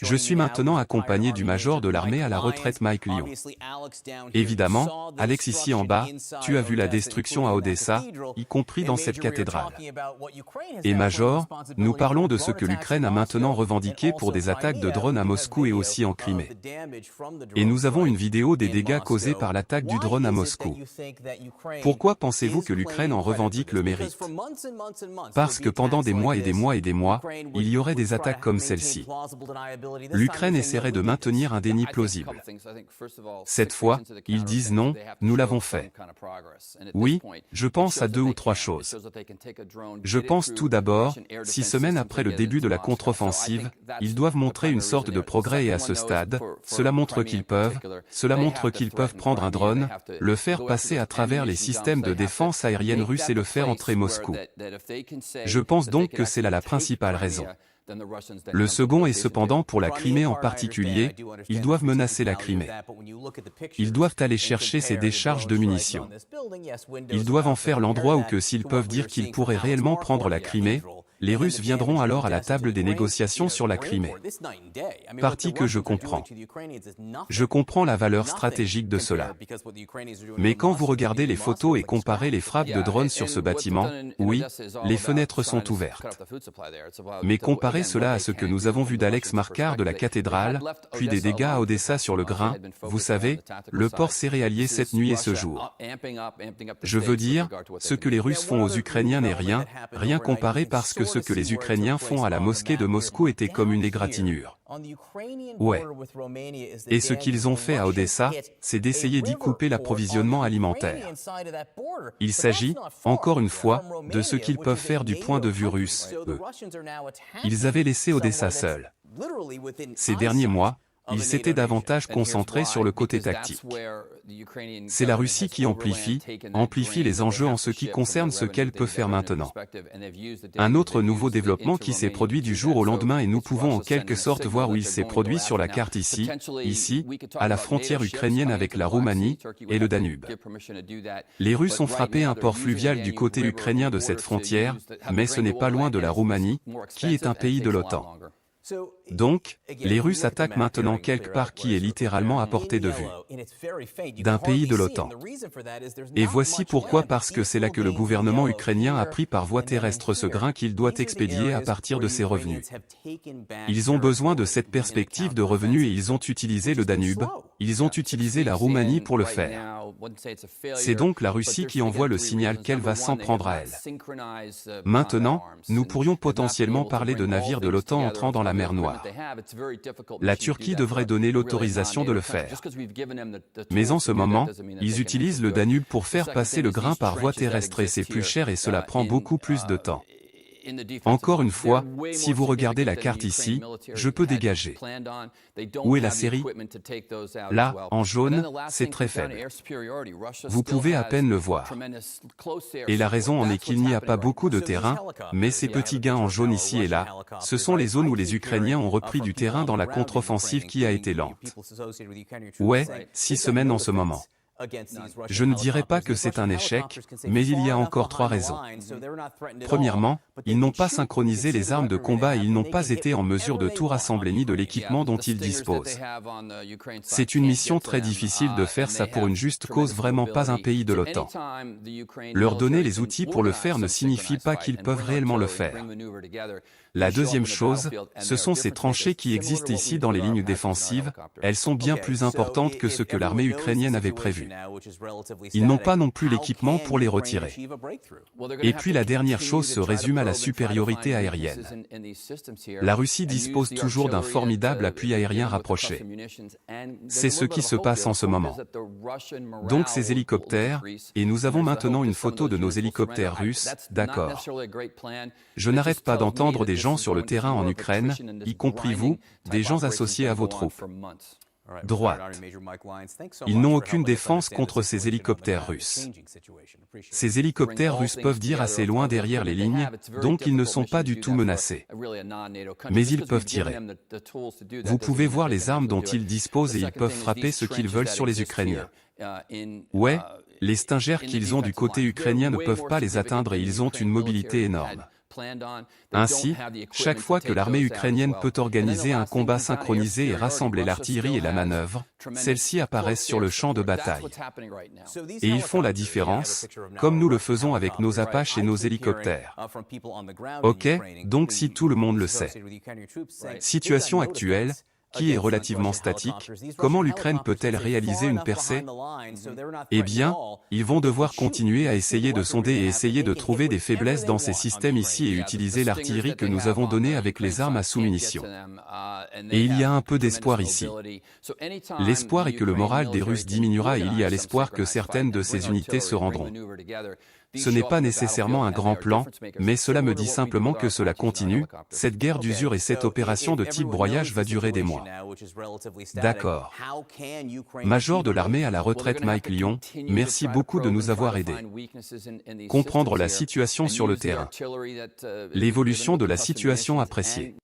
Je suis maintenant accompagné du major de l'armée à la retraite Mike Lyon. Évidemment, Alex ici en bas, tu as vu la destruction à Odessa, y compris dans cette cathédrale. Et major, nous parlons de ce que l'Ukraine a maintenant revendiqué pour des attaques de drones à Moscou et aussi en Crimée. Et nous avons une vidéo des dégâts causés par l'attaque du drone à Moscou. Pourquoi pensez-vous que l'Ukraine en revendique le mérite? Parce que pendant des mois et des mois et des mois, il y aurait des attaques comme celle-ci. L'Ukraine essaierait de maintenir un déni plausible. Cette fois, ils disent non, nous l'avons fait. Oui, je pense à 2 ou 3 choses. Je pense tout d'abord, 6 semaines après le début de la contre-offensive, ils doivent montrer une sorte de progrès et à ce stade, cela montre qu'ils peuvent prendre un drone, le faire passer à travers les systèmes de défense aérienne russes et le faire entrer Moscou. Je pense donc que c'est là la principale raison. Le second est cependant pour la Crimée en particulier, ils doivent menacer la Crimée. Ils doivent aller chercher ces décharges de munitions. Ils doivent en faire l'endroit où que s'ils peuvent dire qu'ils pourraient réellement prendre la Crimée, les Russes viendront alors à la table des négociations sur la Crimée. Partie que je comprends. Je comprends la valeur stratégique de cela. Mais quand vous regardez les photos et comparez les frappes de drones sur ce bâtiment, oui, les fenêtres sont ouvertes. Mais comparez cela à ce que nous avons vu d'Alex Marquard de la cathédrale, puis des dégâts à Odessa sur le grain, vous savez, le port céréalier cette nuit et ce jour. Je veux dire, ce que les Russes font aux Ukrainiens n'est rien comparé parce que ce que les Ukrainiens font à la mosquée de Moscou était comme une égratignure. Ouais. Et ce qu'ils ont fait à Odessa, c'est d'essayer d'y couper l'approvisionnement alimentaire. Il s'agit, encore une fois, de ce qu'ils peuvent faire du point de vue russe, eux. Ils avaient laissé Odessa seul. Ces derniers mois, ils s'étaient davantage concentrés sur le côté tactique. C'est la Russie qui amplifie les enjeux en ce qui concerne ce qu'elle peut faire maintenant. Un autre nouveau développement qui s'est produit du jour au lendemain et nous pouvons en quelque sorte voir où il s'est produit sur la carte ici, à la frontière ukrainienne avec la Roumanie et le Danube. Les Russes ont frappé un port fluvial du côté ukrainien de cette frontière, mais ce n'est pas loin de la Roumanie, qui est un pays de l'OTAN. Donc, les Russes attaquent maintenant quelque part qui est littéralement à portée de vue d'un pays de l'OTAN. Et voici pourquoi, parce que c'est là que le gouvernement ukrainien a pris par voie terrestre ce grain qu'il doit expédier à partir de ses revenus. Ils ont besoin de cette perspective de revenus et ils ont utilisé le Danube, ils ont utilisé la Roumanie pour le faire. C'est donc la Russie qui envoie le signal qu'elle va s'en prendre à elle. Maintenant, nous pourrions potentiellement parler de navires de l'OTAN entrant dans la mer Noire. La Turquie devrait donner l'autorisation de le faire. Mais en ce moment, ils utilisent le Danube pour faire passer le grain par voie terrestre et c'est plus cher et cela prend beaucoup plus de temps. Encore une fois, si vous regardez la carte ici, je peux dégager. Où est la série? Là, en jaune, c'est très faible. Vous pouvez à peine le voir. Et la raison en est qu'il n'y a pas beaucoup de terrain, mais ces petits gains en jaune ici et là, ce sont les zones où les Ukrainiens ont repris du terrain dans la contre-offensive qui a été lente. Ouais, 6 semaines en ce moment. Je ne dirais pas que c'est un échec, mais il y a encore 3 raisons. Premièrement, ils n'ont pas synchronisé les armes de combat et ils n'ont pas été en mesure de tout rassembler ni de l'équipement dont ils disposent. C'est une mission très difficile de faire ça pour une juste cause, vraiment pas un pays de l'OTAN. Leur donner les outils pour le faire ne signifie pas qu'ils peuvent réellement le faire. La deuxième chose, ce sont ces tranchées qui existent ici dans les lignes défensives, elles sont bien plus importantes que ce que l'armée ukrainienne avait prévu. Ils n'ont pas non plus l'équipement pour les retirer. Et puis la dernière chose se résume à la supériorité aérienne. La Russie dispose toujours d'un formidable appui aérien rapproché. C'est ce qui se passe en ce moment. Donc ces hélicoptères, et nous avons maintenant une photo de nos hélicoptères russes, d'accord. Je n'arrête pas d'entendre des gens sur le terrain en Ukraine, y compris vous, des gens associés à vos troupes. Droite. Ils n'ont aucune défense contre ces hélicoptères russes. Ces hélicoptères russes peuvent dire assez loin derrière les lignes, donc ils ne sont pas du tout menacés. Mais ils peuvent tirer. Vous pouvez voir les armes dont ils disposent et ils peuvent frapper ce qu'ils veulent sur les Ukrainiens. Ouais, les Stingers qu'ils ont du côté ukrainien ne peuvent pas les atteindre et ils ont une mobilité énorme. Ainsi, chaque fois que l'armée ukrainienne peut organiser un combat synchronisé et rassembler l'artillerie et la manœuvre, celles-ci apparaissent sur le champ de bataille. Et ils font la différence, comme nous le faisons avec nos Apaches et nos hélicoptères. Ok, donc si tout le monde le sait. Situation actuelle, qui est relativement statique, comment l'Ukraine peut-elle réaliser une percée? Eh bien, ils vont devoir continuer à essayer de sonder et essayer de trouver des faiblesses dans ces systèmes ici et utiliser l'artillerie que nous avons donnée avec les armes à sous-munitions. Et il y a un peu d'espoir ici. L'espoir est que le moral des Russes diminuera et il y a l'espoir que certaines de ces unités se rendront. Ce n'est pas nécessairement un grand plan, mais cela me dit simplement que cela continue, cette guerre d'usure et cette opération de type broyage va durer des mois. D'accord. Major de l'armée à la retraite Mike Lyon, merci beaucoup de nous avoir aidés. Comprendre la situation sur le terrain. L'évolution de la situation appréciée.